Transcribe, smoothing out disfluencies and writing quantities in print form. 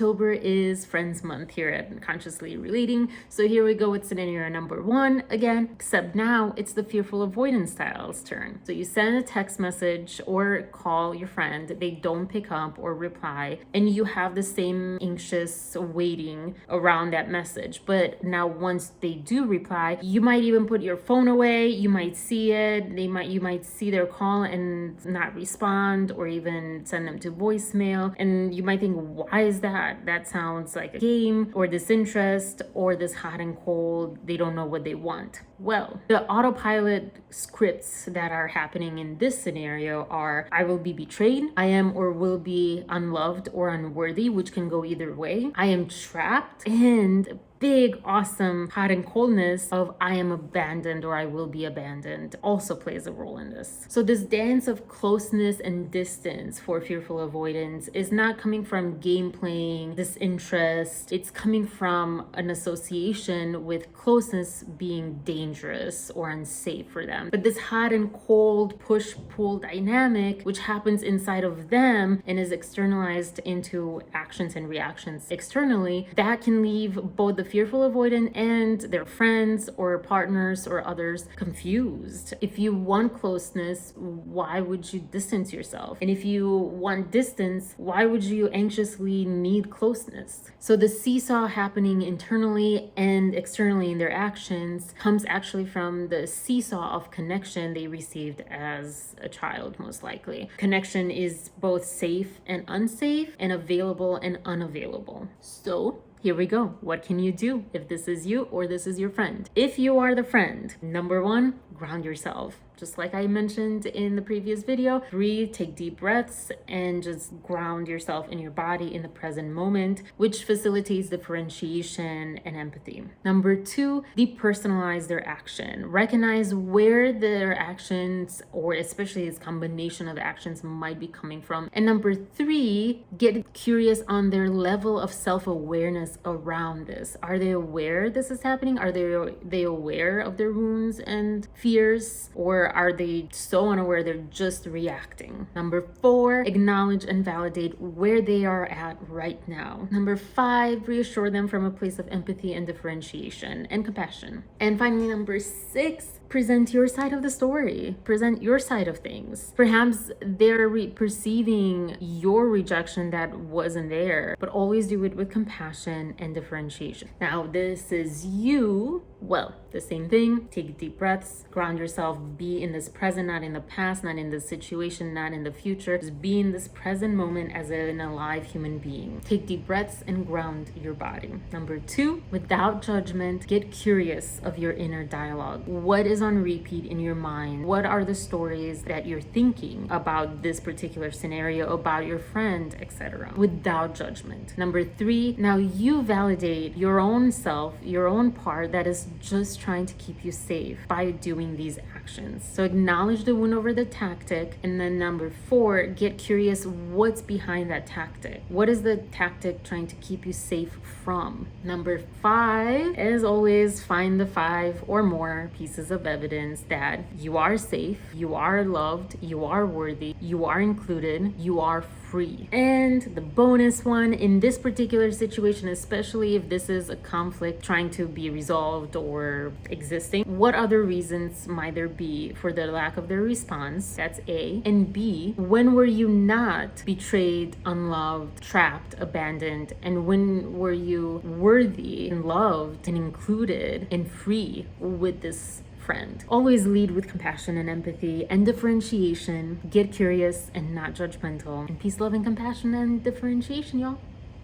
October is Friends Month here at Consciously Relating. So here we go with scenario number 1 again, except now it's the fearful avoidance style's turn. So you send a text message or call your friend, they don't pick up or reply, and you have the same anxious waiting around that message. But now once they do reply, you might even put your phone away, you might see it, you might see their call and not respond, or even send them to voicemail, and you might think, why is that? That sounds like a game or disinterest or this hot and cold, they don't know what they want. Well, the autopilot scripts that are happening in this scenario are: I will be betrayed, I am or will be unloved or unworthy, which can go either way, I am trapped, and big, awesome hot and coldness of I am abandoned or I will be abandoned also plays a role in this. So this dance of closeness and distance for fearful avoidance is not coming from game playing, disinterest. It's coming from an association with closeness being dangerous or unsafe for them. But this hot and cold push-pull dynamic, which happens inside of them and is externalized into actions and reactions externally, that can leave both the fearful avoidant and their friends or partners or others confused. If you want closeness, why would you distance yourself? And if you want distance, why would you anxiously need closeness? So the seesaw happening internally and externally in their actions comes actually from the seesaw of connection they received as a child, most likely. Connection is both safe and unsafe, and available and unavailable. So here we go. What can you do if this is you or this is your friend? If you are the friend, number 1, ground yourself. Just like I mentioned in the previous video, breathe, take deep breaths, and just ground yourself in your body in the present moment, which facilitates differentiation and empathy. Number 2, depersonalize their action. Recognize where their actions, or especially this combination of actions, might be coming from. And number 3, get curious on their level of self-awareness around this. Are they aware this is happening? Are they aware of their wounds and fears? Or are they so unaware they're just reacting? Number 4, acknowledge and validate where they are at right now. Number 5, reassure them from a place of empathy and differentiation and compassion. And finally, number 6, present your side of the story. Present your side of things. Perhaps they're perceiving your rejection that wasn't there, but always do it with compassion and differentiation. Now, this is you. Well, the same thing. Take deep breaths, ground yourself, be in this present, not in the past, not in the situation, not in the future. Just be in this present moment as an alive human being. Take deep breaths and ground your body. Number 2, without judgment, get curious of your inner dialogue. What is on repeat in your mind? What are the stories that you're thinking about this particular scenario, about your friend, etc., without judgment? Number 3, now you validate your own self, your own part that is just trying to keep you safe by doing these actions. So acknowledge the wound over the tactic. And then number 4, get curious what's behind that tactic. What is the tactic trying to keep you safe from? Number 5, as always, find the 5 or more pieces of evidence that you are safe, you are loved, you are worthy, you are included, you are free. And the bonus one, in this particular situation, especially if this is a conflict trying to be resolved or existing, what other reasons might there be for the lack of their response? That's A. And B, when were you not betrayed, unloved, trapped, abandoned? And when were you worthy and loved and included and free with this friend? Always lead with compassion and empathy and differentiation. Get curious and not judgmental. And peace, love, and compassion and differentiation, y'all.